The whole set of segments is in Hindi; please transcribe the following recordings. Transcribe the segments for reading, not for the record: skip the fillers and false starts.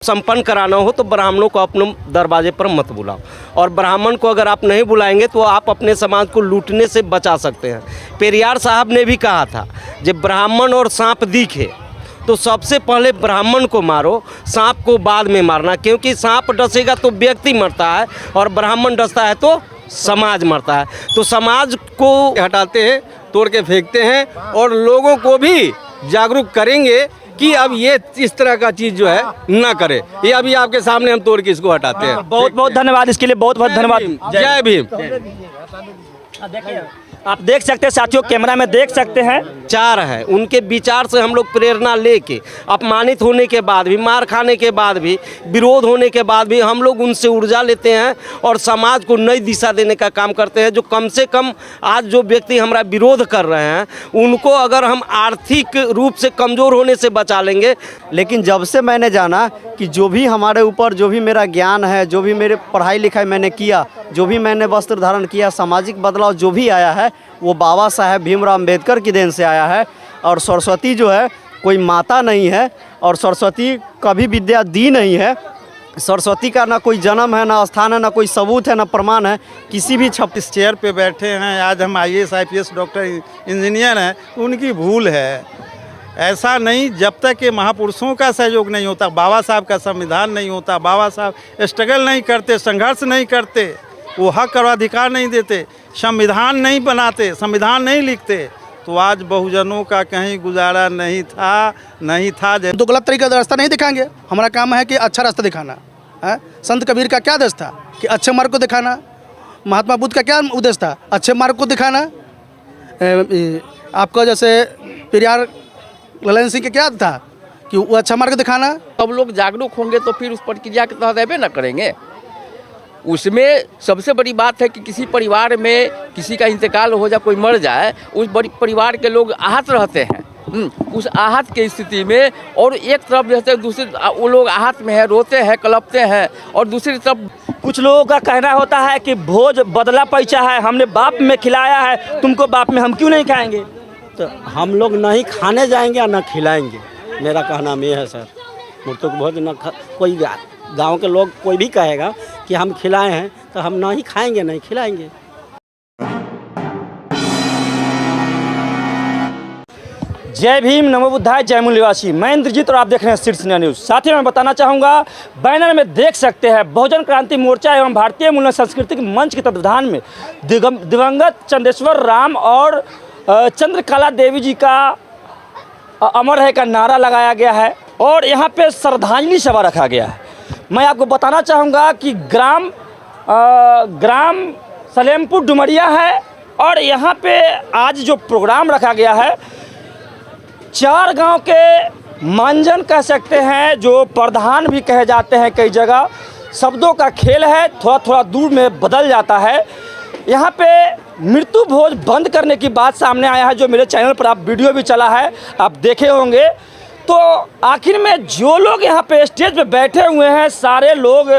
संपन्न कराना हो तो ब्राह्मणों को अपने दरवाजे पर मत बुलाओ, और ब्राह्मण को अगर आप नहीं बुलाएंगे तो आप अपने समाज को लूटने से बचा सकते हैं। पेरियार साहब ने भी कहा था, जब ब्राह्मण और सांप दिखे तो सबसे पहले ब्राह्मण को मारो, सांप को बाद में मारना, क्योंकि सांप डसेगा तो व्यक्ति मरता है और ब्राह्मण डसता है तो समाज मरता है। तो समाज को हटाते हैं, तोड़ के फेंकते हैं, और लोगों को भी जागरूक करेंगे कि अब ये इस तरह का चीज़ जो है ना करे। ये अभी आपके सामने हम तोड़ के इसको हटाते हैं। बहुत बहुत धन्यवाद इसके लिए, बहुत बहुत धन्यवाद। जय भीम। आप देख सकते हैं साथियों, कैमरा में देख सकते हैं, 4 है, उनके विचार से हम लोग प्रेरणा लेके, अपमानित होने के बाद भी, मार खाने के बाद भी, विरोध होने के बाद भी हम लोग उनसे ऊर्जा लेते हैं और समाज को नई दिशा देने का काम करते हैं। जो कम से कम आज जो व्यक्ति हमारा विरोध कर रहे हैं उनको अगर हम आर्थिक रूप से कमज़ोर होने से बचा लेंगे। लेकिन जब से मैंने जाना कि जो भी हमारे ऊपर, जो भी मेरा ज्ञान है, जो भी मेरे पढ़ाई लिखाई मैंने किया, जो भी मैंने वस्त्र धारण किया, सामाजिक बदलाव जो भी आया है वो बाबा साहेब भीमराव अम्बेडकर की देन से आया है। और सरस्वती जो है कोई माता नहीं है, और सरस्वती कभी विद्या दी नहीं है। सरस्वती का ना कोई जन्म है, ना स्थान है, ना कोई सबूत है, ना प्रमाण है किसी भी इस चेयर पे बैठे हैं आज हम IAS IPS डॉक्टर इंजीनियर हैं, उनकी भूल है। ऐसा नहीं, जब तक कि महापुरुषों का सहयोग नहीं होता, बाबा साहब का संविधान नहीं होता, बाबा साहब स्ट्रगल नहीं करते, संघर्ष नहीं करते, वो हक और अधिकार नहीं देते, संविधान नहीं बनाते, संविधान नहीं लिखते, तो आज बहुजनों का कहीं गुजारा नहीं था। तो गलत तरीके का रास्ता नहीं दिखाएंगे। हमारा काम है कि अच्छा रास्ता दिखाना है। संत कबीर का क्या उद्देश्य था कि अच्छे मार्ग को दिखाना। महात्मा बुद्ध का क्या उद्देश्य था, अच्छे मार्ग को दिखाना। आपका जैसे पेरियार ललन सिंह का क्या था कि वो अच्छा मार्ग दिखाना। सब लोग जागरूक होंगे तो फिर उस प्रक्रिया के तहत रहबे न करेंगे। उसमें सबसे बड़ी बात है कि किसी परिवार में किसी का इंतकाल हो जाए, कोई मर जाए, उस बड़ी परिवार के लोग आहत रहते हैं। उस आहत की स्थिति में, और एक तरफ रहते हैं, दूसरे वो लोग आहत में है, रोते हैं, कलपते हैं, और दूसरी तरफ कुछ लोगों का कहना होता है कि भोज बदला पैसा है, हमने बाप में खिलाया है, तुमको बाप में हम क्यों नहीं खाएंगे। तो हम लोग नहीं खाने जाएंगे और न खिलाएंगे, मेरा कहना ये है सर। मृतक भोज न कोई गांव के लोग कोई भी कहेगा कि हम खिलाए हैं तो हम नहीं खाएंगे, नहीं खिलाएंगे। जय भीम, नमो बुद्धाय, जय मूल्यवासी। मैं इंद्रजीत और आप देख रहे हैं शीर्ष न्यूज़। साथियों, मैं बताना चाहूँगा, बैनर में देख सकते हैं बहुजन क्रांति मोर्चा एवं भारतीय मूल्य सांस्कृतिक मंच के तत्वाधान में दिवंगत चंदेश्वर राम और चंद्रकला देवी जी का अमर है का नारा लगाया गया है, और यहाँ पे श्रद्धांजलि सभा रखा गया है। मैं आपको बताना चाहूँगा कि ग्राम सलेमपुर डुमरिया है, और यहाँ पे आज जो प्रोग्राम रखा गया है, 4 गांव के मांझन कह सकते हैं, जो प्रधान भी कहे जाते हैं, कई जगह शब्दों का खेल है, थोड़ा थोड़ा दूर में बदल जाता है। यहाँ पे मृत्यु भोज बंद करने की बात सामने आया है, जो मेरे चैनल पर आप वीडियो भी चला है, आप देखे होंगे। तो आखिर में जो लोग यहाँ पे स्टेज पे बैठे हुए हैं, सारे लोग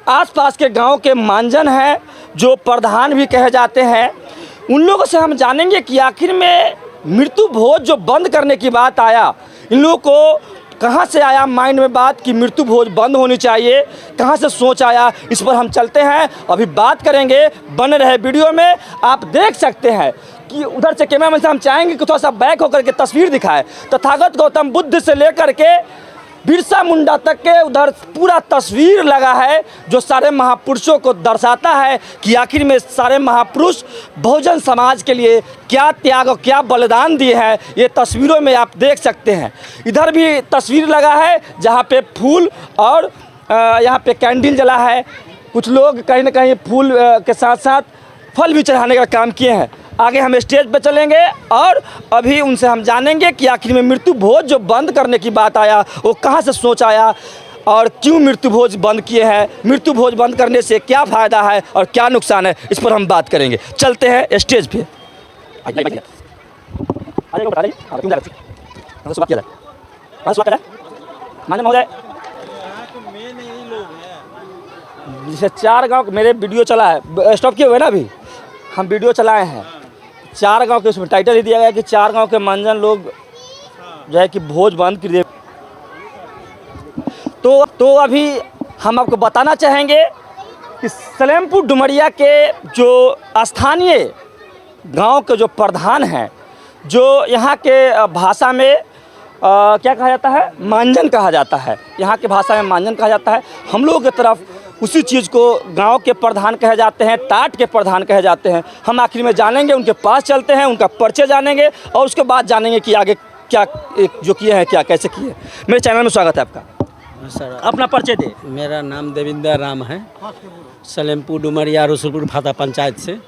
आसपास के गांव के मांझन हैं, जो प्रधान भी कहे जाते हैं। उन लोगों से हम जानेंगे कि आखिर में मृत्यु भोज जो बंद करने की बात आया, इन लोगों को कहाँ से आया माइंड में बात कि मृत्यु भोज बंद होनी चाहिए, कहाँ से सोच आया, इस पर हम चलते हैं, अभी बात करेंगे। बने रहे वीडियो में। आप देख सकते हैं कि उधर से कैमरामैन से हम चाहेंगे कि थोड़ा सा बैक होकर के तस्वीर दिखाए। तथागत गौतम बुद्ध से लेकर के बिरसा मुंडा तक के उधर पूरा तस्वीर लगा है, जो सारे महापुरुषों को दर्शाता है कि आखिर में सारे महापुरुष बहुजन समाज के लिए क्या त्याग और क्या बलिदान दिए हैं। ये तस्वीरों में आप देख सकते हैं। इधर भी तस्वीर लगा है जहाँ पे फूल और यहाँ पे कैंडल जला है। कुछ लोग कहीं ना कहीं फूल के साथ साथ फल भी चढ़ाने का काम किए हैं। आगे हम स्टेज पर चलेंगे और अभी उनसे हम जानेंगे कि आखिर में मृत्यु भोज जो बंद करने की बात आया, वो कहाँ से सोच आया और क्यों मृत्यु भोज बंद किए हैं। मृत्यु भोज बंद करने से क्या फ़ायदा है और क्या नुकसान है, इस पर हम बात करेंगे। चलते हैं स्टेज पे। जैसे 4 गाँव मेरे वीडियो चला है, स्टॉप किए हुए ना, अभी हम वीडियो चलाए हैं 4 गांव के, उसमें टाइटल ही दिया गया कि 4 गांव के मंजन लोग जो है कि भोज बंद कर दिए। तो अभी हम आपको बताना चाहेंगे कि सलेमपुर डुमरिया के जो स्थानीय गांव के जो प्रधान हैं, जो यहाँ के भाषा में क्या कहा जाता है, मांझन कहा जाता है, यहाँ की भाषा में मांझन कहा जाता है। हम लोगों की तरफ उसी चीज़ को गांव के प्रधान कहे जाते हैं, टाट के प्रधान कहे जाते हैं। हम आखिर में जानेंगे, उनके पास चलते हैं, उनका परिचय जानेंगे और उसके बाद जानेंगे कि आगे क्या जो किए हैं, क्या कैसे किए। मेरे चैनल में स्वागत है आपका। सर, अपना परिचय दे। मेरा नाम देविंदर राम है, सलेमपुर डुमरिया रसूलपुर फाता पंचायत से।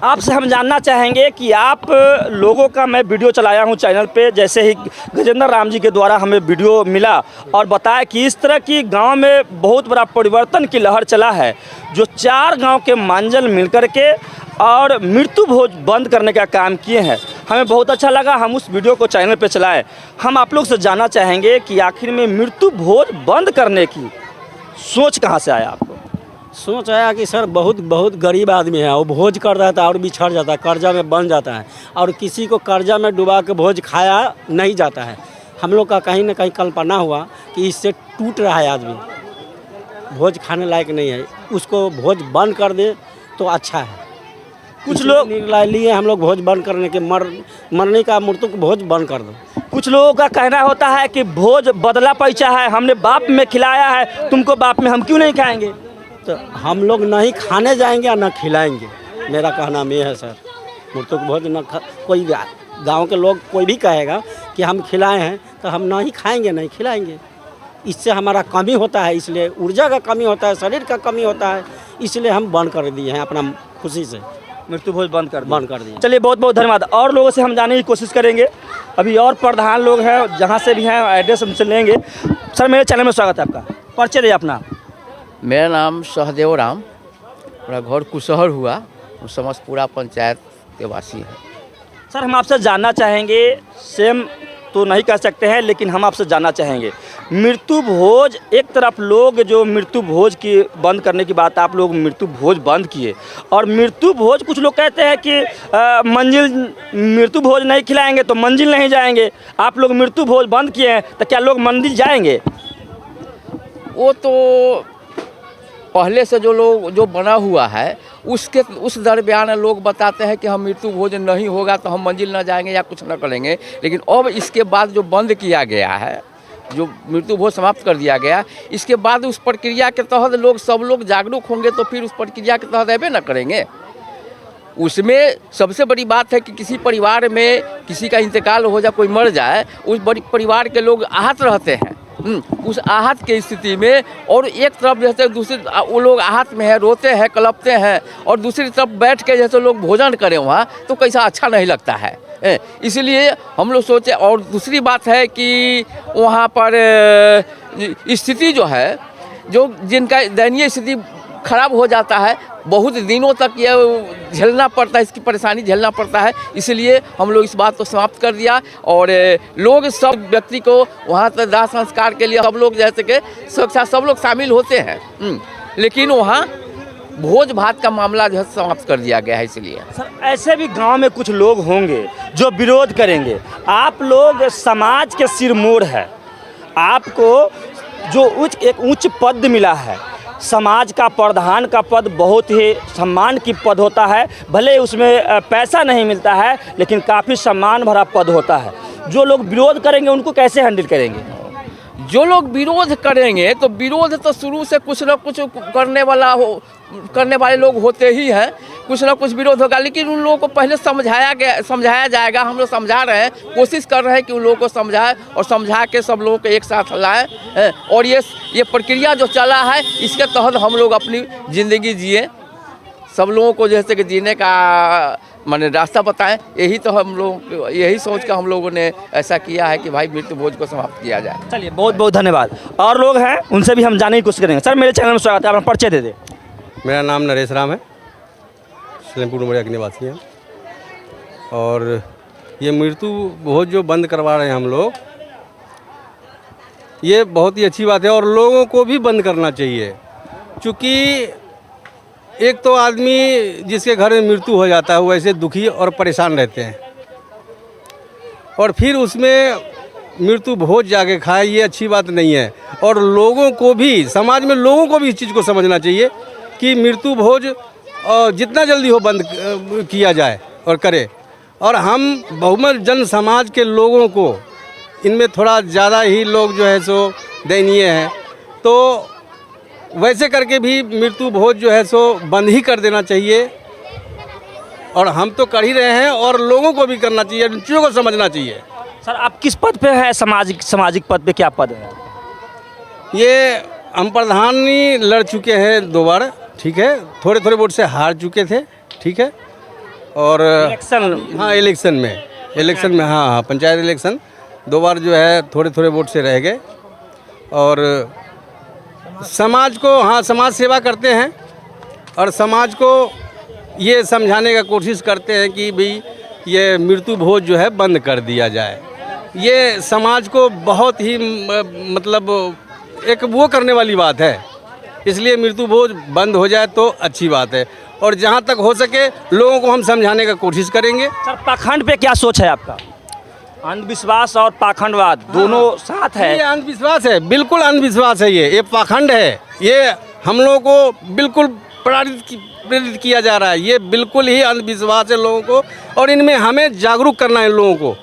आपसे हम जानना चाहेंगे कि आप लोगों का मैं वीडियो चलाया हूं चैनल पे, जैसे ही गजेंद्र राम जी के द्वारा हमें वीडियो मिला और बताया कि इस तरह की गांव में बहुत बड़ा परिवर्तन की लहर चला है, जो 4 गांव के मांझल मिलकर के और मृत्यु भोज बंद करने का काम किए हैं। हमें बहुत अच्छा लगा, हम उस वीडियो को चैनल पे चलाएं। हम आप लोग से जानना चाहेंगे कि आखिर में मृत्यु भोज बंद करने की सोच कहाँ से आया आपको? सोच आया कि सर बहुत गरीब आदमी है, वो भोज कर देता है और बिछड़ जाता है, कर्जा में बन जाता है, और किसी को कर्जा में डुबा के भोज खाया नहीं जाता है। हम लोग का कहीं ना कहीं कल्पना हुआ कि इससे टूट रहा है आदमी, भोज खाने लायक नहीं है, उसको भोज बंद कर दे तो अच्छा है। कुछ लोग निर्णय लिए हम लोग भोज बंद करने के, मरने का मृत्यु को भोज बंद कर दो। कुछ लोगों का कहना होता है कि भोज बदला पैसा है, हमने बाप में खिलाया है, तुमको बाप में हम क्यों नहीं खाएंगे? तो हम लोग नहीं खाने जाएंगे और न खिलाएंगे, मेरा कहना ये है सर। मृत्यु को भोज न कोई गांव के लोग कोई भी कहेगा कि हम खिलाए हैं तो हम नहीं खाएंगे, नहीं खिलाएंगे। इससे हमारा कमी होता है, इसलिए ऊर्जा का कमी होता है, शरीर का कमी होता है, इसलिए हम बंद कर दिए हैं अपना खुशी से। मृत्यु भोज बंद कर दिए। चलिए, बहुत बहुत धन्यवाद। और लोगों से हम जानने की कोशिश करेंगे। अभी और प्रधान लोग हैं, जहाँ से भी हैं एड्रेस हमसे लेंगे। सर, मेरे चैनल में स्वागत है आपका। परिचय दे अपना। मेरा नाम सहदेव राम, मेरा घर कुशहर हुआ, समस्तपुरा पंचायत के वासी हैं। सर, हम आपसे जानना चाहेंगे, सेम तो नहीं कह सकते हैं, लेकिन हम आपसे जानना चाहेंगे, मृत्यु भोज एक तरफ लोग जो मृत्यु भोज की बंद करने की बात, आप लोग मृत्यु भोज बंद किए, और मृत्यु भोज कुछ लोग कहते हैं कि मृत्यु भोज नहीं खिलाएंगे तो मंजिल नहीं जाएंगे। आप लोग मृत्यु भोज बंद किए हैं तो क्या लोग मंदिर जाएंगे? वो तो पहले से जो बना हुआ है उस दरमियान लोग बताते हैं कि हम मृत्यु भोज नहीं होगा तो हम मंजिल न जाएंगे या कुछ न करेंगे। लेकिन अब इसके बाद जो बंद किया गया है, जो मृत्यु भोज समाप्त कर दिया गया, इसके बाद उस प्रक्रिया के तहत सब लोग जागरूक होंगे तो फिर उस प्रक्रिया के तहत ऐबे न करेंगे। उसमें सबसे बड़ी बात है कि किसी परिवार में किसी का इंतकाल हो जाए, कोई मर जाए, उस बड़ी परिवार के लोग आहत रहते हैं। उस आहत की स्थिति में, और एक तरफ जैसे दूसरी वो लोग आहत में है, रोते हैं, कलपते हैं, और दूसरी तरफ बैठ के जैसे लोग भोजन करें वहाँ, तो कैसा अच्छा नहीं लगता है। इसलिए हम लोग सोचे। और दूसरी बात है कि वहाँ पर स्थिति जो है, जो जिनका दयनीय स्थिति खराब हो जाता है, बहुत दिनों तक ये झेलना पड़ता है, इसकी परेशानी झेलना पड़ता है। इसलिए हम लोग इस बात को समाप्त कर दिया, और लोग सब व्यक्ति को वहाँ तक दाह संस्कार के लिए सब लोग जैसे कि सुरक्षा सब लोग शामिल होते हैं, लेकिन वहाँ भोज भात का मामला जो है समाप्त कर दिया गया है। इसलिए सर, ऐसे भी गांव में कुछ लोग होंगे जो विरोध करेंगे। आप लोग समाज के सिरमौर है, आपको जो एक उच्च पद मिला है, समाज का प्रधान का पद बहुत ही सम्मान की पद होता है। भले उसमें पैसा नहीं मिलता है, लेकिन काफ़ी सम्मान भरा पद होता है। जो लोग विरोध करेंगे उनको कैसे हैंडल करेंगे? जो लोग विरोध करेंगे तो विरोध तो शुरू से कुछ न कुछ करने वाले लोग होते ही हैं, कुछ ना कुछ विरोध होगा। लेकिन उन लोगों को पहले समझाया जाएगा। हम लोग समझा रहे हैं, कोशिश कर रहे हैं कि उन लोगों को समझाएं और समझा के सब लोगों को एक साथ लाएं। और ये प्रक्रिया जो चला है, इसके तहत हम लोग अपनी ज़िंदगी जिए, सब लोगों को जैसे कि जीने का माने रास्ता बताएं। यही तो हम लोग, यही सोच कर हम लोगों ने ऐसा किया है कि भाई मृत्यु भोज को समाप्त किया जाए। चलिए, बहुत बहुत धन्यवाद। और लोग हैं, उनसे भी हम जानने की कोशिश करेंगे। सर, मेरे चैनल में स्वागत है, अपना परिचय दे दें। मेरा नाम नरेश राम है, सलेमपुर डुमरिया के निवासी हैं। और ये मृत्यु भोज जो बंद करवा रहे हैं हम लोग, ये बहुत ही अच्छी बात है और लोगों को भी बंद करना चाहिए। क्योंकि एक तो आदमी जिसके घर में मृत्यु हो जाता है वो ऐसे दुखी और परेशान रहते हैं, और फिर उसमें मृत्यु भोज जाके खाए, ये अच्छी बात नहीं है। और लोगों को भी, समाज में लोगों को भी इस चीज़ को समझना चाहिए कि मृत्यु भोज जितना जल्दी हो बंद किया जाए और करे। और हम बहुमत जन समाज के लोगों को, इनमें थोड़ा ज़्यादा ही लोग जो है सो दयनीय हैं, तो वैसे करके भी मृत्यु भोज जो है सो बंद ही कर देना चाहिए। और हम तो कर ही रहे हैं और लोगों को भी करना चाहिए, इन चीज़ों को समझना चाहिए। सर आप किस पद पे हैं? सामाजिक पद पे क्या पद है? ये हम प्रधान ही लड़ चुके हैं 2 बार, ठीक है, थोड़े वोट से हार चुके थे, ठीक है। और इलेक्शन, हाँ इलेक्शन में हाँ पंचायत इलेक्शन 2 बार जो है थोड़े वोट से रह गए। और समाज को, हाँ समाज सेवा करते हैं और समाज को ये समझाने का कोशिश करते हैं कि भाई ये मृत्यु भोज जो है बंद कर दिया जाए। ये समाज को बहुत ही मतलब एक वो करने वाली बात है, इसलिए मृत्यु भोज बंद हो जाए तो अच्छी बात है। और जहाँ तक हो सके लोगों को हम समझाने का कोशिश करेंगे। सर पाखंड पे क्या सोच है आपका? अंधविश्वास और पाखंडवाद दोनों साथ है। ये अंधविश्वास है, बिल्कुल अंधविश्वास है, ये पाखंड है। ये हम लोगों को बिल्कुल प्रेरित किया जा रहा है, ये बिल्कुल ही अंधविश्वास है लोगों को, और इनमें हमें जागरूक करना है लोगों को।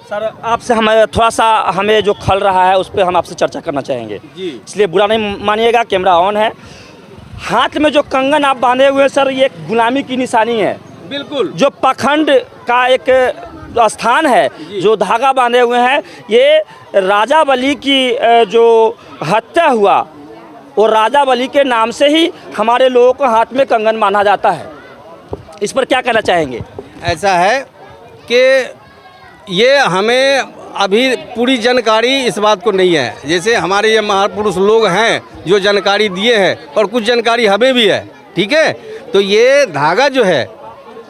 सर आपसे हमें थोड़ा सा हमें जो खल रहा है उस पर हम आपसे चर्चा करना चाहेंगे जी, इसलिए बुरा नहीं मानिएगा। कैमरा ऑन है। हाथ में जो कंगन आप बांधे हुए हैं सर, ये एक गुलामी की निशानी है। बिल्कुल जो पाखंड का एक स्थान है, जो धागा बांधे हुए हैं, ये राजा बलि की जो हत्या हुआ, और राजा बलि के नाम से ही हमारे लोगों को हाथ में कंगन बांधा जाता है। इस पर क्या कहना चाहेंगे? ऐसा है कि ये हमें अभी पूरी जानकारी इस बात को नहीं है। जैसे हमारे ये महापुरुष लोग हैं जो जानकारी दिए हैं, और कुछ जानकारी हमें भी है, ठीक है। तो ये धागा जो है,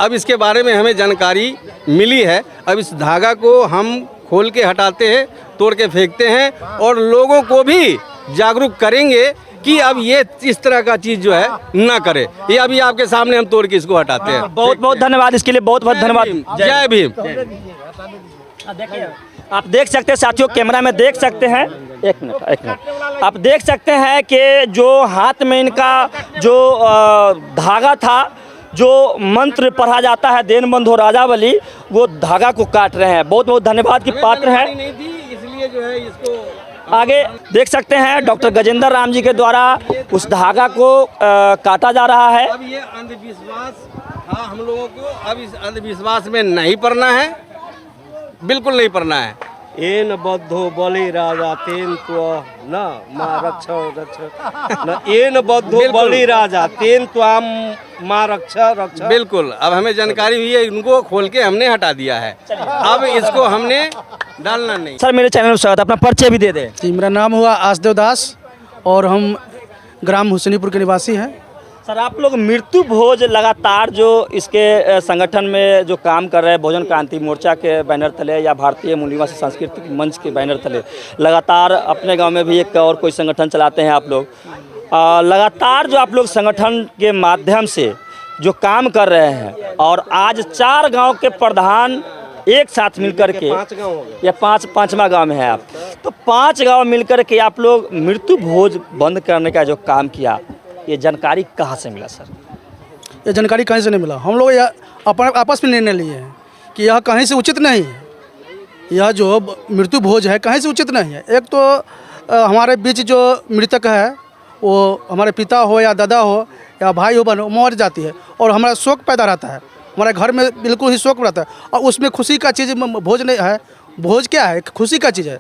अब इसके बारे में हमें जानकारी मिली है। अब इस धागा को हम खोल के हटाते हैं, तोड़ के फेंकते हैं, और लोगों को भी जागरूक करेंगे कि अब ये इस तरह का चीज़ जो है ना करे। ये अभी आपके सामने हम तोड़ के इसको हटाते हैं। बहुत बहुत धन्यवाद, इसके लिए बहुत बहुत धन्यवाद। जय भीम। आप देख सकते हैं साथियों, कैमरा में देख सकते हैं, एक मिनट आप देख सकते हैं कि जो हाथ में इनका जो धागा था, जो मंत्र पढ़ा जाता है देन बंधो राजा बलि, वो धागा को काट रहे हैं। बहुत बहुत धन्यवाद की पात्र हैं। इसलिए जो है इसको आगे देख सकते हैं डॉक्टर गजेंद्र राम जी के द्वारा उस धागा को काटा जा रहा है। अब ये अंधविश्वास, हाँ हम लोगों को अब इस अंधविश्वास में नहीं पड़ना है, बिल्कुल नहीं पड़ना है। एन बद्धो बलि राजा तेन तो न मां रक्ष न एन बद्धो बलि राजा तेन त्वाम मां रक्ष। बिल्कुल, अब हमें जानकारी हुई है, इनको खोल के हमने हटा दिया है, अब इसको हमने डालना नहीं। सर मेरे चैनल में स्वागत, अपना परिचय भी दे दें। जी, मेरा नाम हुआ आसदेव दास और हम ग्राम हुसैनीपुर के निवासी हैं। सर आप लोग मृत्यु भोज लगातार जो इसके संगठन में जो काम कर रहे हैं, भोजन क्रांति मोर्चा के बैनर तले या भारतीय मूल निवासी सांस्कृतिक मंच के बैनर तले, लगातार अपने गांव में भी एक और कोई संगठन चलाते हैं आप लोग। लगातार जो आप लोग संगठन के माध्यम से जो काम कर रहे हैं, और आज 4 गांव के प्रधान एक साथ मिलकर के, 5 गाँव हो गए, या पाँचवा गांव में है आप, तो 5 गांव मिलकर के आप लोग मृत्यु भोज बंद करने का जो काम किया, ये जानकारी कहाँ से मिला सर? ये जानकारी कहीं से नहीं मिला। हम लोग यह आपस में निर्णय लिए हैं कि यह कहीं से उचित नहीं है। यह जो मृत्यु भोज है कहीं से उचित नहीं है। एक तो हमारे बीच जो मृतक है, वो हमारे पिता हो या दादा हो या भाई हो, बहन हो, मर जाती है, और हमारा शोक पैदा रहता है। हमारे घर में बिल्कुल ही शोक रहता है, और उसमें खुशी का चीज़ भोज नहीं है। भोज क्या है? खुशी का चीज़ है।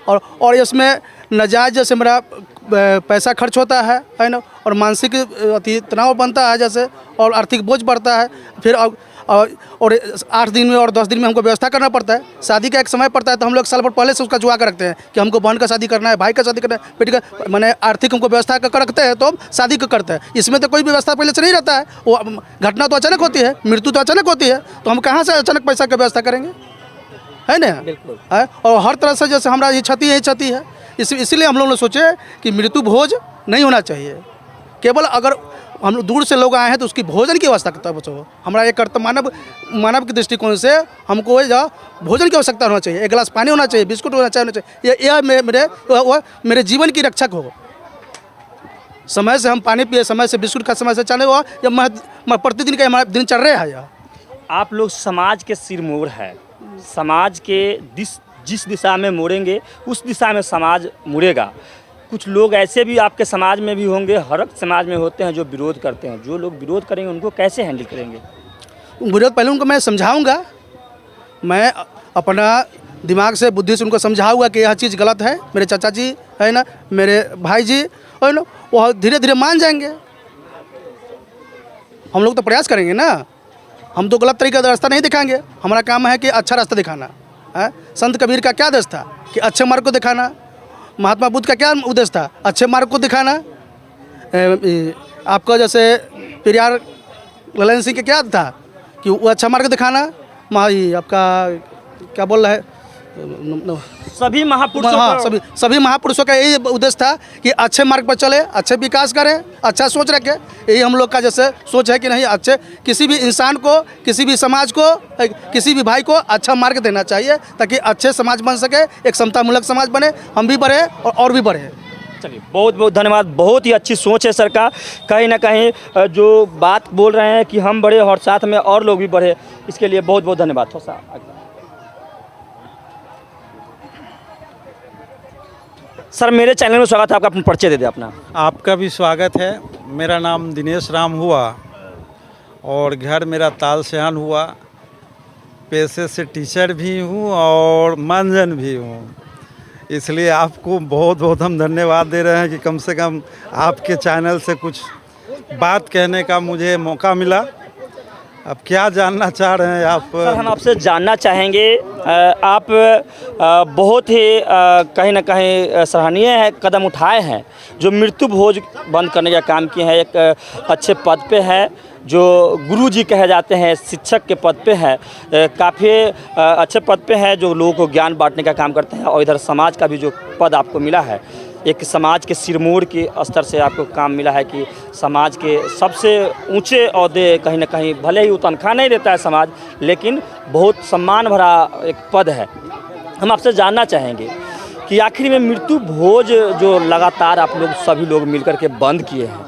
और इसमें नाजायज जैसे मेरा पैसा खर्च होता है ना, और मानसिक अति तनाव बनता है जैसे, और आर्थिक बोझ बढ़ता है। फिर और 8 दिन में और 10 दिन में हमको व्यवस्था करना पड़ता है। शादी का एक समय पड़ता है, तो हम लोग साल भर पहले से उसका जुआ कर रखते हैं कि हमको बहन का शादी करना है, भाई का शादी करना है, बेटी का, मैंने आर्थिक हमको व्यवस्था कर रखते हैं, तो हम शादी को करते हैं। इसमें तो कोई व्यवस्था पहले से नहीं रहता है। वो घटना तो अचानक होती है, मृत्यु तो अचानक होती है, तो हम कहाँ से अचानक पैसा की व्यवस्था करेंगे, है ना? बिल्कुल है। और हर तरह से जैसे हमारा ये क्षति है, इसीलिए हम लोग ने सोचे कि मृत्यु भोज नहीं होना चाहिए। केवल अगर हम लोग दूर से लोग आए हैं तो उसकी भोजन की आवश्यकता हो। हमारा एक कर्तव्य मानव के दृष्टिकोण से हमको भोजन की आवश्यकता होना चाहिए, एक गिलास पानी होना चाहिए, बिस्कुट होना चाहिए। यह मेरे जीवन की रक्षक हो। समय से हम पानी पिए, समय से बिस्कुट का, समय से चाले हुआ, या प्रतिदिन का हमारा दिनचर्या है यह। आप लोग समाज के सिरमौर है। समाज के जिस दिशा में मोड़ेंगे उस दिशा में समाज मुड़ेगा। कुछ लोग ऐसे भी आपके समाज में भी होंगे, हर एक समाज में होते हैं जो विरोध करते हैं। जो लोग विरोध करेंगे उनको कैसे हैंडल करेंगे? विरोध पहले उनको मैं समझाऊंगा, मैं अपना दिमाग से, बुद्धि से उनको समझाऊंगा कि यह चीज़ गलत है। मेरे चाचा जी है ना, मेरे भाई जी है ना, वो धीरे धीरे मान जाएंगे। हम लोग तो प्रयास करेंगे ना, हम तो गलत तरीके का रास्ता नहीं दिखाएंगे। हमारा काम है कि अच्छा रास्ता दिखाना है। संत कबीर का क्या आदेश था कि अच्छे मार्ग को दिखाना। महात्मा बुद्ध का क्या उद्देश्य था? अच्छे मार्ग को दिखाना। आपका जैसे पेरियार ललन सिंह का क्या था कि वो अच्छा मार्ग दिखाना। आपका क्या बोल रहा है, सभी महापुरुषों हाँ, को- सभी महापुरुषों का यही उद्देश्य था कि अच्छे मार्ग पर चले, अच्छे विकास करें, अच्छा सोच रखें। यही हम लोग का जैसे सोच है कि नहीं, अच्छे किसी भी इंसान को, किसी भी समाज को, किसी भी भाई को अच्छा मार्ग देना चाहिए ताकि अच्छे समाज बन सके, एक समतामूलक समाज बने, हम भी बढ़े और भी बढ़े। चलिए, बहुत बहुत धन्यवाद। बहुत ही अच्छी सोच है सर का। कहीं ना कहीं जो बात बोल रहे हैं कि हम बढ़े और साथ में और लोग भी बढ़े, इसके लिए बहुत बहुत धन्यवाद। थोड़ा सा सर, मेरे चैनल में स्वागत है आपका। अपना परिचय दे दे अपना। आपका भी स्वागत है। मेरा नाम दिनेश राम हुआ और घर मेरा ताल सयान हुआ। पेशे से टीचर भी हूँ और मंजन भी हूँ, इसलिए आपको बहुत बहुत हम धन्यवाद दे रहे हैं कि कम से कम आपके चैनल से कुछ बात कहने का मुझे मौका मिला। अब क्या जानना चाह रहे हैं आप? सर, हम आपसे जानना चाहेंगे, आप बहुत ही कहीं ना कहीं सराहनीय है कदम उठाए हैं, जो मृत्यु भोज बंद करने का काम किए हैं। एक अच्छे पद पे है, जो गुरुजी कहे जाते हैं, शिक्षक के पद पे है, काफ़ी अच्छे पद पे है, जो लोगों को ज्ञान बांटने का काम करते हैं। और इधर समाज का भी जो पद आपको मिला है, एक समाज के सिरमौर के स्तर से आपको काम मिला है कि समाज के सबसे ऊंचे ओहदे, कहीं ना कहीं भले ही वो तनख्वाह नहीं देता है समाज, लेकिन बहुत सम्मान भरा एक पद है। हम आपसे जानना चाहेंगे कि आखिर में मृत्यु भोज जो लगातार आप लोग सभी लोग मिलकर के बंद किए हैं,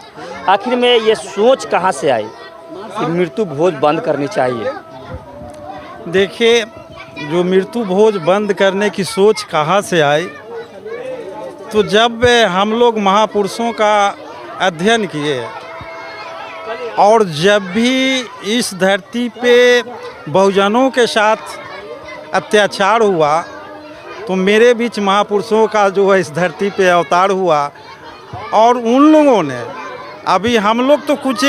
आखिर में ये सोच कहाँ से आई कि मृत्यु भोज बंद करनी चाहिए? देखिए, जो मृत्यु भोज बंद करने की सोच कहाँ से आई, तो जब हम लोग महापुरुषों का अध्ययन किए और जब भी इस धरती पे बहुजनों के साथ अत्याचार हुआ, तो मेरे बीच महापुरुषों का जो है इस धरती पे अवतार हुआ। और उन लोगों ने, अभी हम लोग तो कुछ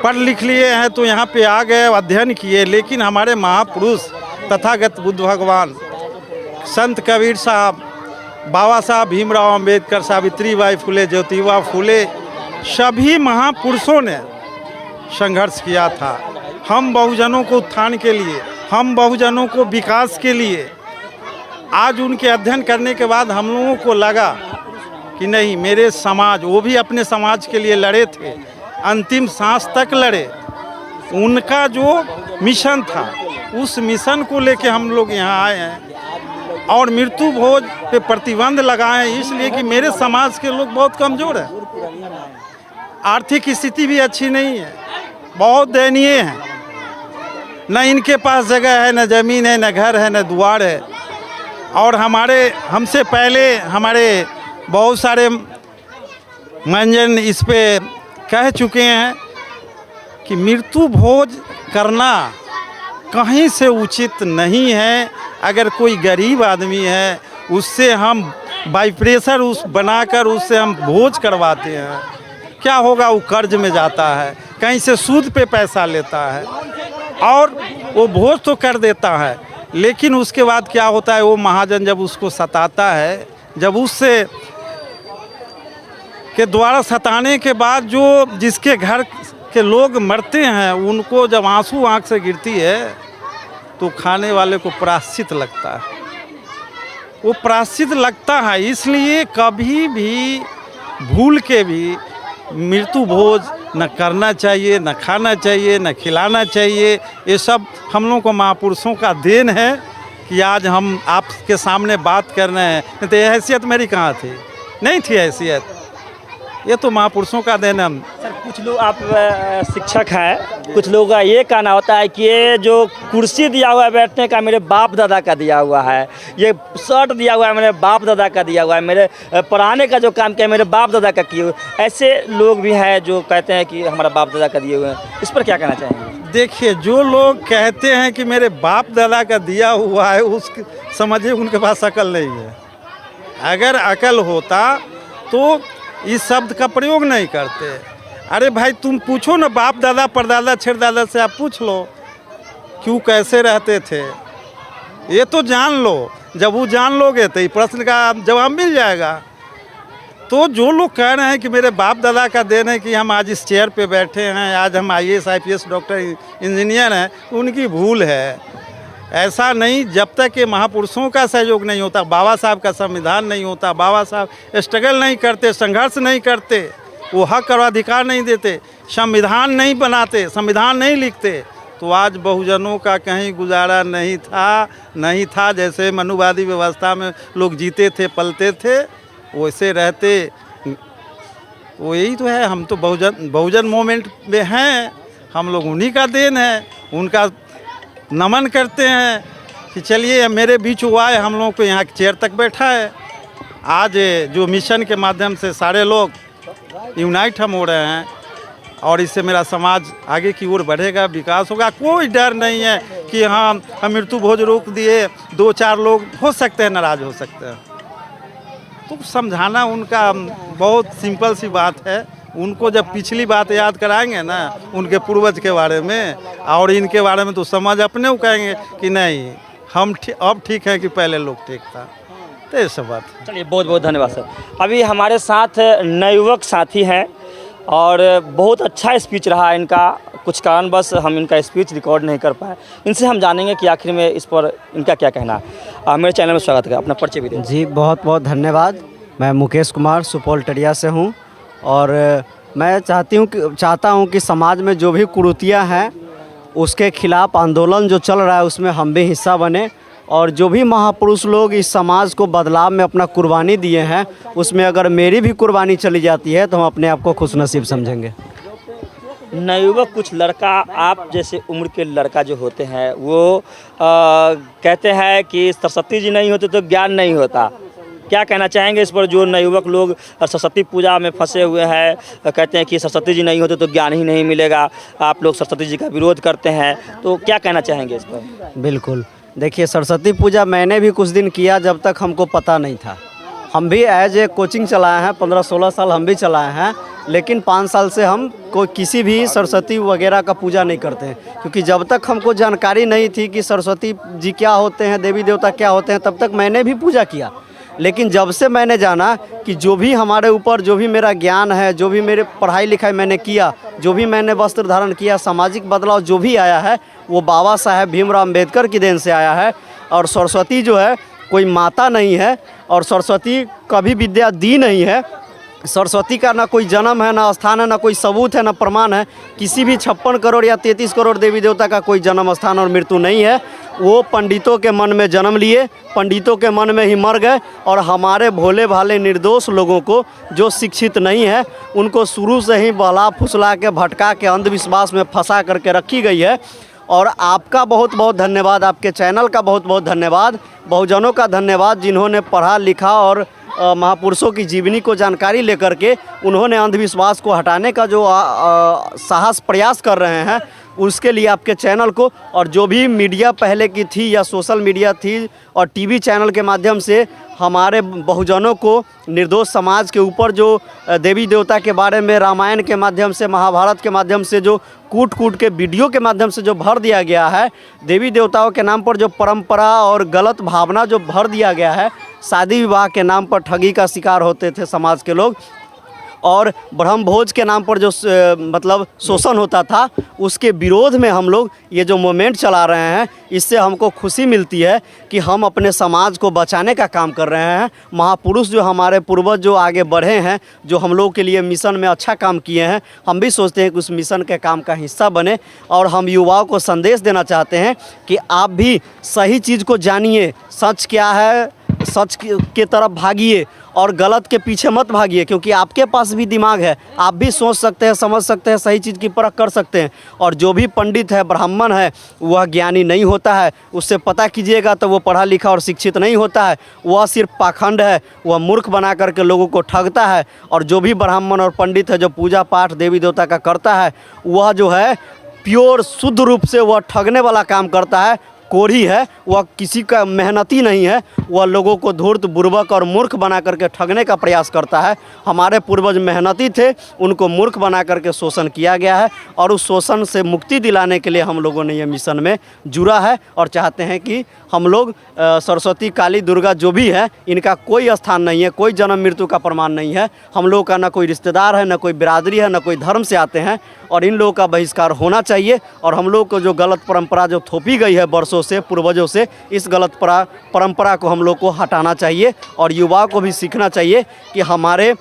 पढ़ लिख लिए हैं तो यहाँ पे आ गए, अध्ययन किए, लेकिन हमारे महापुरुष तथागत बुद्ध भगवान, संत कबीर साहब, बाबा साहब भीमराव अंबेडकर, सावित्रीबाई फुले, ज्योतिबा फुले, सभी महापुरुषों ने संघर्ष किया था हम बहुजनों को उत्थान के लिए, हम बहुजनों को विकास के लिए। आज उनके अध्ययन करने के बाद हम लोगों को लगा कि नहीं, मेरे समाज, वो भी अपने समाज के लिए लड़े थे, अंतिम सांस तक लड़े। उनका जो मिशन था, उस मिशन को लेके हम लोग यहाँ आए हैं और मृत्यु भोज पे प्रतिबंध लगाए, इसलिए कि मेरे समाज के लोग बहुत कमज़ोर हैं, आर्थिक स्थिति भी अच्छी नहीं है, बहुत दयनीय है। न इनके पास जगह है, न ज़मीन है, न घर है, न द्वार है। और हमसे पहले हमारे बहुत सारे मंजन इस पे कह चुके हैं कि मृत्यु भोज करना कहीं से उचित नहीं है। अगर कोई गरीब आदमी है, उससे हम बाई प्रेशर बनाकर उससे हम भोज करवाते हैं, क्या होगा? वो कर्ज में जाता है, कहीं से सूद पे पैसा लेता है और वो भोज तो कर देता है, लेकिन उसके बाद क्या होता है? वो महाजन जब उसको सताता है, जब उससे के द्वारा सताने के बाद जो जिसके घर के लोग मरते हैं, उनको जब आंसू आँख से गिरती है तो खाने वाले को प्रायश्चित लगता है, वो प्रायश्चित लगता है। इसलिए कभी भी भूल के भी मृत्यु भोज न करना चाहिए, न खाना चाहिए, न खिलाना चाहिए। ये सब हम लोगों को महापुरुषों का देन है कि आज हम आपके सामने बात कर रहे हैं। नहीं तो ये हैसियत मेरी कहाँ थी, नहीं थी हैसियत। ये तो महापुरुषों का देन है। सर कुछ लोग, आप शिक्षक हैं, कुछ लोगों का ये कहना होता है कि ये जो कुर्सी दिया हुआ है बैठने का मेरे बाप दादा का दिया हुआ है, ये शर्ट दिया हुआ है मेरे बाप दादा का दिया हुआ है, मेरे पढ़ाने का जो काम किया मेरे बाप दादा का किए हुए। ऐसे लोग भी हैं जो कहते हैं कि हमारा बाप दादा का दिए हुए हैं, इस पर क्या कहना चाहेंगे? देखिए, जो लोग कहते हैं कि मेरे बाप दादा का दिया हुआ है, उस समझिए उनके पास अकल नहीं है। अगर अकल होता तो इस शब्द का प्रयोग नहीं करते। अरे भाई, तुम पूछो ना बाप दादा परदादा छेड़दादा से, आप पूछ लो क्यों कैसे रहते थे, ये तो जान लो। जब वो जान लोगे तो ये प्रश्न का जवाब मिल जाएगा। तो जो लोग कह रहे हैं कि मेरे बाप दादा का देन है कि हम आज इस चेयर पे बैठे हैं, आज हम IAS IPS डॉक्टर इंजीनियर हैं, उनकी भूल है। ऐसा नहीं, जब तक ये महापुरुषों का सहयोग नहीं होता, बाबा साहब का संविधान नहीं होता, बाबा साहब स्ट्रगल नहीं करते, संघर्ष नहीं करते, वो हक और अधिकार नहीं देते, संविधान नहीं बनाते, संविधान नहीं लिखते, तो आज बहुजनों का कहीं गुजारा नहीं था। जैसे मनुवादी व्यवस्था में लोग जीते थे, पलते थे, वैसे रहते। वो यही तो है। हम तो बहुजन मोमेंट में हैं, हम लोग उन्हीं का देन है, उनका नमन करते हैं कि चलिए मेरे बीच हुआ है, हम लोगों को यहाँ चेयर तक बैठा है। आज जो मिशन के माध्यम से सारे लोग यूनाइट हम हो रहे हैं और इससे मेरा समाज आगे की ओर बढ़ेगा, विकास होगा। कोई डर नहीं है कि हाँ हम मृत्यु भोज रोक दिए, 2-4 लोग हो सकते हैं नाराज़ हो सकते हैं, तो समझाना उनका बहुत सिंपल सी बात है। उनको जब पिछली बात याद कराएंगे ना उनके पूर्वज के बारे में और इनके बारे में, तो समझ अपने को कहेंगे कि नहीं हम अब ठीक है कि पहले लोग ठीक था। तो ये सब बात है। चलिए, बहुत बहुत धन्यवाद सर। अभी हमारे साथ नवयुवक साथी हैं और बहुत अच्छा स्पीच रहा इनका। कुछ कारणवश हम इनका स्पीच रिकॉर्ड नहीं कर पाए। इनसे हम जानेंगे कि आखिर में इस पर इनका क्या कहना है। मेरे चैनल में स्वागत है, अपना परिचय भी दें। जी बहुत बहुत धन्यवाद। मैं मुकेश कुमार सुपौल टरिया से हूँ और मैं चाहता हूँ कि समाज में जो भी कुरीतियाँ हैं उसके खिलाफ आंदोलन जो चल रहा है उसमें हम भी हिस्सा बने, और जो भी महापुरुष लोग इस समाज को बदलाव में अपना कुर्बानी दिए हैं उसमें अगर मेरी भी कुर्बानी चली जाती है तो हम अपने आप को खुशनसीब समझेंगे। नवयुवक, कुछ लड़का आप जैसे उम्र के लड़का जो होते हैं वो कहते हैं कि सरस्वती जी नहीं होते तो ज्ञान नहीं होता। क्या कहना चाहेंगे इस पर? जो नवयुवक लोग सरस्वती पूजा में फंसे हुए हैं, कहते हैं कि सरस्वती जी नहीं होते तो ज्ञान ही नहीं मिलेगा, आप लोग सरस्वती जी का विरोध करते हैं, तो क्या कहना चाहेंगे इस पर? बिल्कुल, देखिए सरस्वती पूजा मैंने भी कुछ दिन किया जब तक हमको पता नहीं था। हम भी एज ए कोचिंग चलाए हैं, 15-16 साल हम भी चलाए हैं, लेकिन 5 साल से हम कोई किसी भी सरस्वती वगैरह का पूजा नहीं करते हैं, क्योंकि जब तक हमको जानकारी नहीं थी कि सरस्वती जी क्या होते हैं, देवी देवता क्या होते हैं, तब तक मैंने भी पूजा किया। लेकिन जब से मैंने जाना कि जो भी हमारे ऊपर जो भी मेरा ज्ञान है, जो भी मेरे पढ़ाई लिखाई मैंने किया, जो भी मैंने वस्त्र धारण किया, सामाजिक बदलाव जो भी आया है वो बाबा साहेब भीमराव अम्बेडकर की देन से आया है। और सरस्वती जो है कोई माता नहीं है और सरस्वती कभी विद्या दी नहीं है। सरस्वती का ना कोई जन्म है, ना स्थान है, ना कोई सबूत है, ना प्रमाण है। किसी भी 56 करोड़ या 33 करोड़ देवी देवता का कोई जन्म स्थान और मृत्यु नहीं है। वो पंडितों के मन में जन्म लिए, पंडितों के मन में ही मर गए, और हमारे भोले भाले निर्दोष लोगों को जो शिक्षित नहीं है उनको शुरू से ही बहला फुसला के भटका के अंधविश्वास में फंसा करके रखी गई है। और आपका बहुत बहुत धन्यवाद, आपके चैनल का बहुत बहुत धन्यवाद, बहुजनों का धन्यवाद जिन्होंने पढ़ा लिखा और महापुरुषों की जीवनी को जानकारी लेकर के उन्होंने अंधविश्वास को हटाने का जो साहस प्रयास कर रहे हैं, उसके लिए आपके चैनल को, और जो भी मीडिया पहले की थी या सोशल मीडिया थी और टीवी चैनल के माध्यम से हमारे बहुजनों को, निर्दोष समाज के ऊपर जो देवी देवता के बारे में रामायण के माध्यम से, महाभारत के माध्यम से जो कूट के वीडियो के माध्यम से जो भर दिया गया है, देवी देवताओं के नाम पर जो परंपरा और गलत भावना जो भर दिया गया है, शादी विवाह के नाम पर ठगी का शिकार होते थे समाज के लोग, और ब्रह्म भोज के नाम पर जो मतलब शोषण होता था, उसके विरोध में हम लोग ये जो मूवमेंट चला रहे हैं, इससे हमको खुशी मिलती है कि हम अपने समाज को बचाने का काम कर रहे हैं। महापुरुष जो हमारे पूर्वज जो आगे बढ़े हैं, जो हम लोग के लिए मिशन में अच्छा काम किए हैं, हम भी सोचते हैं कि उस मिशन के काम का हिस्सा बने। और हम युवाओं को संदेश देना चाहते हैं कि आप भी सही चीज़ को जानिए, सच क्या है, सच के तरफ भागिए और गलत के पीछे मत भागिए, क्योंकि आपके पास भी दिमाग है, आप भी सोच सकते हैं, समझ सकते हैं, सही चीज़ की परख कर सकते हैं। और जो भी पंडित है, ब्राह्मण है, वह ज्ञानी नहीं होता है, उससे पता कीजिएगा तो वो पढ़ा लिखा और शिक्षित नहीं होता है, वह सिर्फ पाखंड है, वह मूर्ख बना करके लोगों को ठगता है। और जो भी ब्राह्मण और पंडित है जो पूजा पाठ देवी देवता का करता है, वह जो है प्योर शुद्ध रूप से वह ठगने वाला काम करता है, कोढ़ी है, वह किसी का मेहनती नहीं है, वह लोगों को धूर्त बुर्बक और मूर्ख बना करके ठगने का प्रयास करता है। हमारे पूर्वज मेहनती थे, उनको मूर्ख बना करके शोषण किया गया है और उस शोषण से मुक्ति दिलाने के लिए हम लोगों ने ये मिशन में जुड़ा है और चाहते हैं कि हम लोग सरस्वती, काली, दुर्गा जो भी है, इनका कोई स्थान नहीं है, कोई जन्म मृत्यु का प्रमाण नहीं है। हम लोग का ना कोई रिश्तेदार है, ना कोई बिरादरी है, ना कोई धर्म से आते हैं और इन लोगों का बहिष्कार होना चाहिए। और हम लोग को जो गलत परंपरा जो थोपी गई है वर्षों से, पूर्वजों से, इस गलत परंपरा को हम लोग को हटाना चाहिए और युवाओं को भी सीखना चाहिए कि हमारे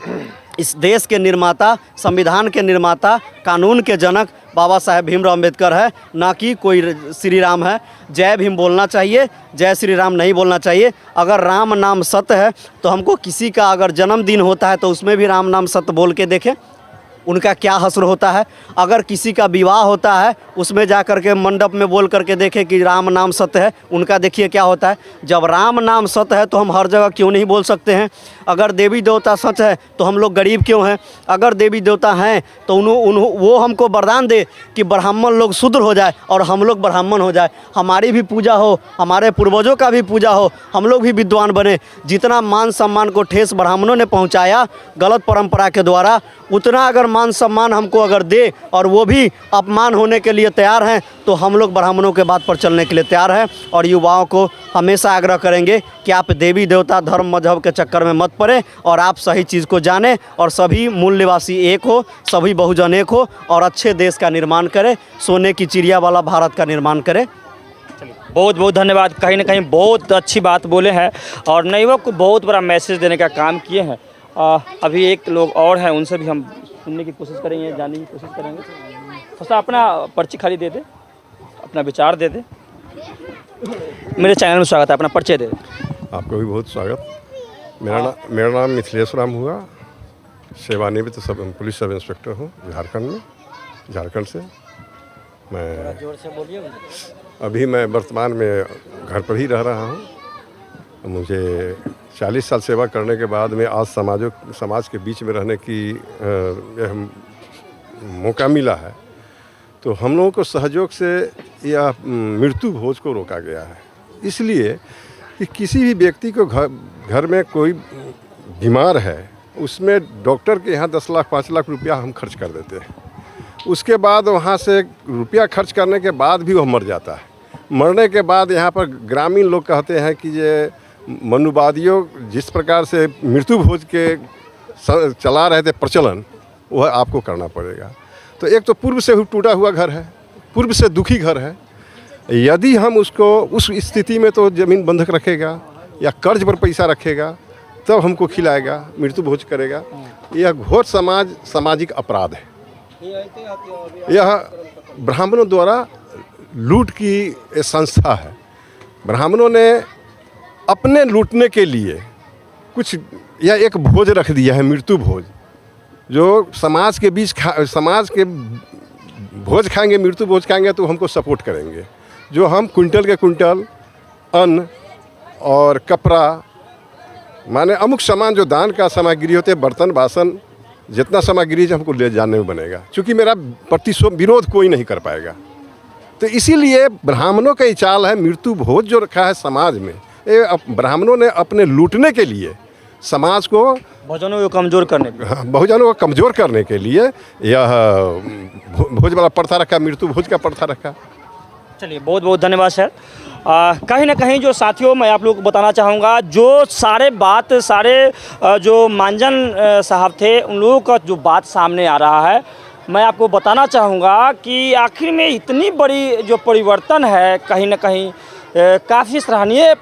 इस देश के निर्माता, संविधान के निर्माता, कानून के जनक बाबा साहेब भीमराव अम्बेडकर है, ना कि कोई श्री राम है। जय भीम बोलना चाहिए, जय श्री राम नहीं बोलना चाहिए। अगर राम नाम सत्य है तो हमको किसी का अगर जन्मदिन होता है तो उसमें भी राम नाम सत्य बोल के देखें, उनका क्या हश्र होता है। अगर किसी का विवाह होता है, उसमें जा कर के मंडप में बोल करके देखें कि राम नाम सत्य है, उनका देखिए क्या होता है। जब राम नाम सत्य है तो हम हर जगह क्यों नहीं बोल सकते हैं। अगर देवी देवता सच है तो हम लोग गरीब क्यों हैं। अगर देवी देवता हैं तो वो हमको वरदान दे कि ब्राह्मण लोग शूद्र हो जाए और हम लोग ब्राह्मण हो जाए, हमारी भी पूजा हो, हमारे पूर्वजों का भी पूजा हो, हम लोग भी विद्वान बने। जितना मान सम्मान को ठेस ब्राह्मणों ने पहुँचाया गलत परंपरा के द्वारा, उतना अगर मान सम्मान हमको अगर दे और वो भी अपमान होने के लिए तैयार हैं, तो हम लोग ब्राह्मणों के बात पर चलने के लिए तैयार हैं। और युवाओं को हमेशा आग्रह करेंगे कि आप देवी देवता, धर्म, मजहब के चक्कर में मत पड़े और आप सही चीज़ को जानें और सभी मूल निवासी एक हो, सभी बहुजन एक हो और अच्छे देश का निर्माण करें, सोने की चिड़िया वाला भारत का निर्माण करें। बहुत बहुत धन्यवाद। कहीं ना कहीं बहुत अच्छी बात बोले हैं और नयुवक को बहुत बड़ा मैसेज देने का काम किए हैं। अभी एक लोग और हैं, उनसे भी हम सुनने की कोशिश करेंगे, जानने की कोशिश करेंगे। थोड़ा अपना पर्ची खाली दे दे, अपना विचार दे दे। मेरे चैनल में स्वागत है, अपना परिचय दे दे। आपको भी बहुत स्वागत। मेरा नाम मिथिलेश राम हुआ, सेवानिवृत्त पुलिस सब इंस्पेक्टर हूँ झारखंड से। मैं जोर से बोलिए। अभी मैं वर्तमान में घर पर ही रह रहा हूँ। मुझे 40 साल सेवा करने के बाद में आज समाज के बीच में रहने की यह मौका मिला है। तो हम लोगों को सहयोग से यह मृत्यु भोज को रोका गया है, इसलिए कि किसी भी व्यक्ति को घर में कोई बीमार है, उसमें डॉक्टर के यहाँ 10 लाख 5 लाख रुपया हम खर्च कर देते हैं। उसके बाद वहाँ से रुपया खर्च करने के बाद भी वह मर जाता है। मरने के बाद यहाँ पर ग्रामीण लोग कहते हैं कि ये मनुवादियों जिस प्रकार से मृत्यु भोज के चला रहे थे प्रचलन, वह आपको करना पड़ेगा। तो एक तो पूर्व से टूटा हुआ घर है, पूर्व से दुखी घर है, यदि हम उसको उस स्थिति में तो ज़मीन बंधक रखेगा या कर्ज पर पैसा रखेगा तब हमको खिलाएगा, मृत्यु भोज करेगा। यह घोर सामाजिक अपराध है। यह ब्राह्मणों द्वारा लूट की संस्था है। ब्राह्मणों ने अपने लूटने के लिए कुछ यह एक भोज रख दिया है, मृत्यु भोज, जो समाज के बीच समाज के भोज खाएंगे, मृत्यु भोज खाएंगे तो हमको सपोर्ट करेंगे। जो हम कुंटल के कुंटल अन्न और कपड़ा, माने अमुक सामान जो दान का सामग्री होते हैं, बर्तन बासन, जितना सामग्री हमको ले जाने में बनेगा, क्योंकि मेरा विरोध कोई नहीं कर पाएगा। तो इसीलिए ब्राह्मणों का ही चाल है मृत्यु भोज जो रखा है समाज में। ये ब्राह्मणों ने अपने लूटने के लिए समाज को, बहुजनों को कमज़ोर करने के लिए, बहुजनों को कमज़ोर करने के लिए यह भोज वाला प्रथा रखा, मृत्यु भोज का प्रथा रखा। चलिए, बहुत बहुत धन्यवाद सर। कहीं ना कहीं जो साथियों मैं आप लोगों को बताना चाहूँगा, जो सारे जो मांजन साहब थे उन लोगों का जो बात सामने आ रहा है, मैं आपको बताना चाहूँगा कि आखिर में इतनी बड़ी जो परिवर्तन है, कहीं ना कहीं काफ़ी सराहनीय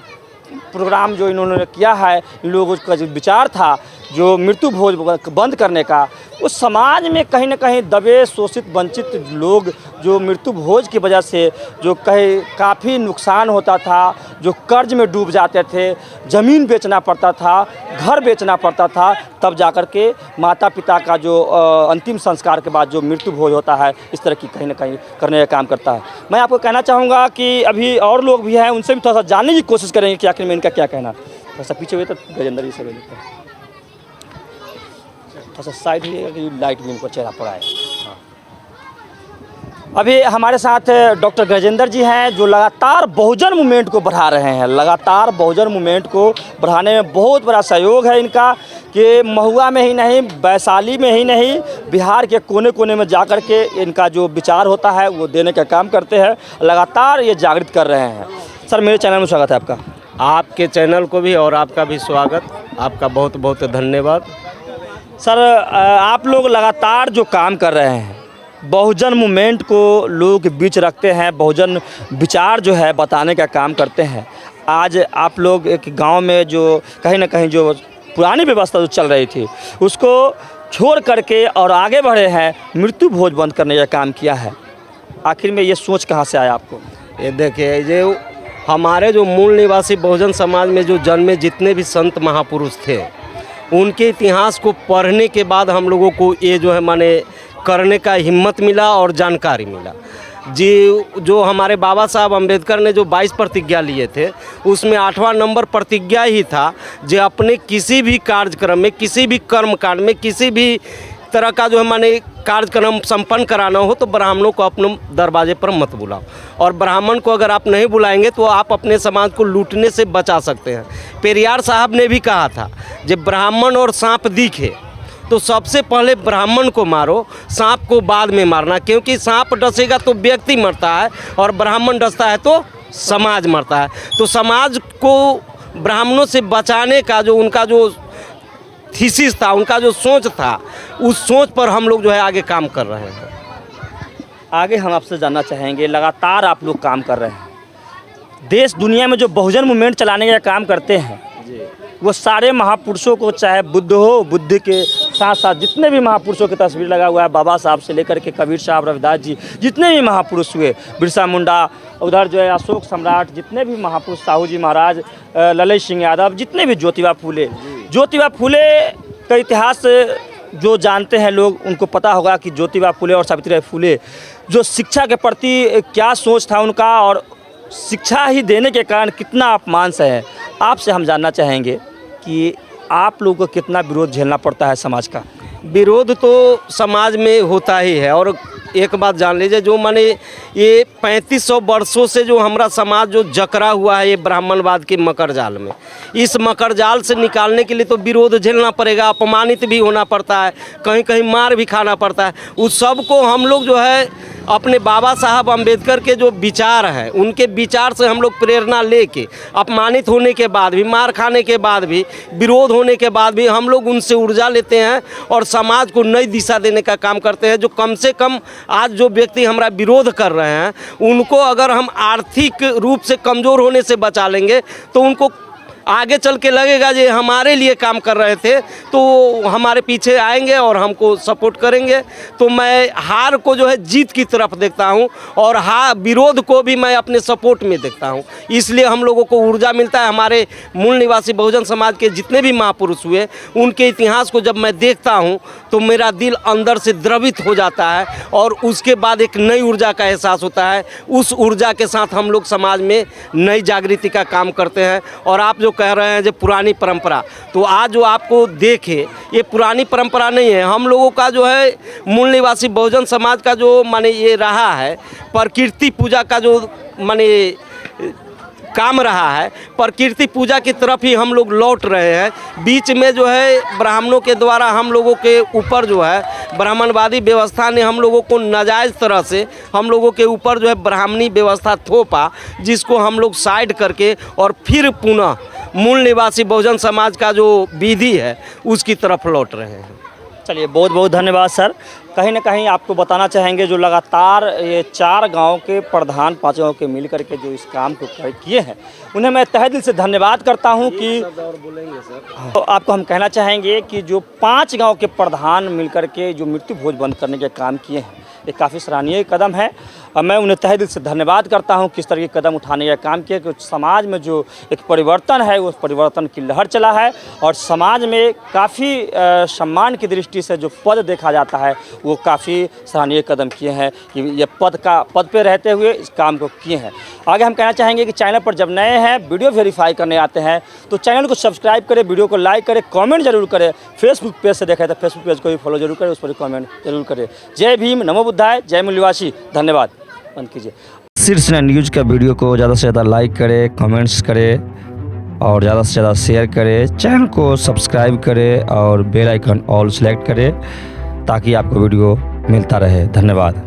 प्रोग्राम जो इन्होंने किया है। इन लोगों का जो विचार था जो मृत्यु भोज बंद करने का, उस समाज में कहीं ना कहीं दबे शोषित वंचित लोग जो मृत्यु भोज की वजह से जो काफ़ी नुकसान होता था, जो कर्ज में डूब जाते थे, ज़मीन बेचना पड़ता था, घर बेचना पड़ता था, तब जाकर के माता पिता का जो अंतिम संस्कार के बाद जो मृत्यु भोज होता है, इस तरह की कहीं ना कहीं करने का काम करता है। मैं आपको कहना चाहूँगा कि अभी और लोग भी हैं, उनसे भी थोड़ा सा जानने की कोशिश करेंगे कि आखिर में इनका क्या कहना है। थोड़ा सा पीछे हुए तो गजेंद्र जी से लेते हैं, थोड़ा सा साइड ही, लाइट भी इनको चेहरा पड़ा है। अभी हमारे साथ डॉक्टर गजेंद्र जी हैं, जो लगातार बहुजन मूवमेंट को बढ़ा रहे हैं। लगातार बहुजन मूवमेंट को बढ़ाने में बहुत बड़ा सहयोग है इनका, कि महुआ में ही नहीं, वैशाली में ही नहीं, बिहार के कोने कोने में जाकर के इनका जो विचार होता है वो देने का काम करते हैं। लगातार ये जागृत कर रहे हैं। सर, मेरे चैनल में स्वागत है आपका। आपके चैनल को भी और आपका भी स्वागत, आपका बहुत बहुत धन्यवाद। सर, आप लोग लगातार जो काम कर रहे हैं, बहुजन मूवमेंट को लोगों के बीच रखते हैं, बहुजन विचार जो है बताने का काम करते हैं। आज आप लोग एक गांव में जो कहीं ना कहीं जो पुरानी व्यवस्था जो चल रही थी उसको छोड़ करके और आगे बढ़े हैं, मृत्यु भोज बंद करने का काम किया है। आखिर में ये सोच कहाँ से आया आपको? ये देखिए, जो हमारे जो मूल निवासी बहुजन समाज में जो जन्मे जितने भी संत महापुरुष थे, उनके इतिहास को पढ़ने के बाद हम लोगों को ये जो है माने करने का हिम्मत मिला और जानकारी मिला। जी, जो हमारे बाबा साहब अम्बेडकर ने जो 22 प्रतिज्ञा लिए थे, उसमें 8वां नंबर प्रतिज्ञा ही था जो अपने किसी भी कार्यक्रम में, किसी भी कर्मकांड में, किसी भी तरह का जो है माने कार्यक्रम संपन्न कराना हो तो ब्राह्मणों को अपने दरवाजे पर मत बुलाओ। और ब्राह्मण को अगर आप नहीं बुलाएंगे तो आप अपने समाज को लूटने से बचा सकते हैं। पेरियार साहब ने भी कहा था, जब ब्राह्मण और सांप दिखे तो सबसे पहले ब्राह्मण को मारो, सांप को बाद में मारना, क्योंकि सांप डसेगा तो व्यक्ति मरता है और ब्राह्मण डसता है तो समाज मरता है। तो समाज को ब्राह्मणों से बचाने का जो उनका जो थीसिस था, उनका जो सोच था, उस सोच पर हम लोग जो है आगे काम कर रहे हैं। आगे हम आपसे जानना चाहेंगे, लगातार आप लोग काम कर रहे हैं, देश दुनिया में जो बहुजन मूवमेंट चलाने का काम करते हैं, वो सारे महापुरुषों को, चाहे बुद्ध हो, बुद्ध के साथ साथ जितने भी महापुरुषों की तस्वीर लगा हुआ है, बाबा साहब से लेकर के कबीर साहब, रविदास जी, जितने भी महापुरुष हुए, बिरसा मुंडा, उधर जो है अशोक सम्राट, जितने भी महापुरुष, साहू जी महाराज, ललित सिंह यादव, जितने भी, ज्योतिबा फूले का इतिहास जो जानते हैं लोग, उनको पता होगा कि ज्योतिबा फूले और सावित्रीबाई फूले जो शिक्षा के प्रति क्या सोच था उनका, और शिक्षा ही देने के कारण कितना अपमान सहे है। आपसे हम जानना चाहेंगे कि आप लोगों को कितना विरोध झेलना पड़ता है समाज का? विरोध तो समाज में होता ही है। और एक बात जान लीजिए, जो माने ये 3500 वर्षों से जो हमारा समाज जो जकड़ा हुआ है ये ब्राह्मणवाद के मकर जाल में, इस मकर जाल से निकालने के लिए तो विरोध झेलना पड़ेगा, अपमानित भी होना पड़ता है, कहीं कहीं मार भी खाना पड़ता है। उस सब को हम लोग जो है अपने बाबा साहब अम्बेडकर के जो विचार हैं, उनके विचार से हम लोग प्रेरणा लेके, अपमानित होने के बाद भी, मार खाने के बाद भी, विरोध होने के बाद भी हम लोग उनसे ऊर्जा लेते हैं और समाज को नई दिशा देने का काम करते हैं। जो कम से कम आज जो व्यक्ति हमारा विरोध कर रहे हैं, उनको अगर हम आर्थिक रूप से कमज़ोर होने से बचा लेंगे तो उनको आगे चल के लगेगा ये हमारे लिए काम कर रहे थे, तो हमारे पीछे आएंगे और हमको सपोर्ट करेंगे। तो मैं हार को जो है जीत की तरफ देखता हूं और विरोध को भी मैं अपने सपोर्ट में देखता हूं। इसलिए हम लोगों को ऊर्जा मिलता है। हमारे मूल निवासी बहुजन समाज के जितने भी महापुरुष हुए, उनके इतिहास को जब मैं देखता हूं तो मेरा दिल अंदर से द्रवित हो जाता है और उसके बाद एक नई ऊर्जा का एहसास होता है। उस ऊर्जा के साथ हम लोग समाज में नई जागृति का काम करते हैं। और आप जो कह रहे हैं जो पुरानी परंपरा, तो आज जो आपको देखे ये पुरानी परंपरा नहीं है। हम लोगों का जो है मूल निवासी बहुजन समाज का जो माने ये रहा है, प्रकृति पूजा का जो माने काम रहा है, प्रकृति पूजा की तरफ ही हम लोग लौट रहे हैं। बीच में जो है ब्राह्मणों के द्वारा हम लोगों के ऊपर जो है ब्राह्मणवादी व्यवस्था ने हम लोगों को नाजायज़ तरह से हम लोगों के ऊपर जो है ब्राह्मणी व्यवस्था थोपा, जिसको हम लोग साइड करके और फिर पुनः मूल निवासी बहुजन समाज का जो विधि है उसकी तरफ लौट रहे हैं। चलिए, बहुत बहुत धन्यवाद सर। कहीं ना कहीं आपको बताना चाहेंगे जो लगातार ये 4 गांव के प्रधान 5 गांव के मिल करके जो इस काम को किए हैं, उन्हें मैं तहे दिल से धन्यवाद करता हूं कि तो आपको हम कहना चाहेंगे कि जो 5 गांव के प्रधान मिल करके जो मृत्यु भोज बंद करने के काम किए हैं, ये काफ़ी सराहनीय कदम है और मैं उन्हें तहे दिल से धन्यवाद करता हूं किस तरह के कदम उठाने का काम किया कि समाज में जो एक परिवर्तन है उस परिवर्तन की लहर चला है और समाज में काफ़ी सम्मान की दृष्टि से जो पद देखा जाता है वो काफ़ी सराहनीय कदम किए हैं कि ये पद पे रहते हुए इस काम को किए हैं। आगे हम कहना चाहेंगे कि चैनल पर जब नए हैं, वीडियो वेरीफाई करने आते हैं तो चैनल को सब्सक्राइब करें, वीडियो को लाइक करें, कमेंट जरूर करें। फेसबुक पेज से देखा तो फेसबुक पेज को भी फॉलो जरूर करें, उस पर कमेंट जरूर करें। जय भीम, नमो बुद्धाय, जय मूल्यवासी। धन्यवाद। बंद कीजिए। शीर्ष न्यूज़ का वीडियो को ज़्यादा से ज़्यादा लाइक करें, कमेंट्स करें और ज़्यादा से ज़्यादा शेयर करें। चैनल को सब्सक्राइब करें और बेल आइकन ऑल सेलेक्ट करें ताकि आपको वीडियो मिलता रहे। धन्यवाद।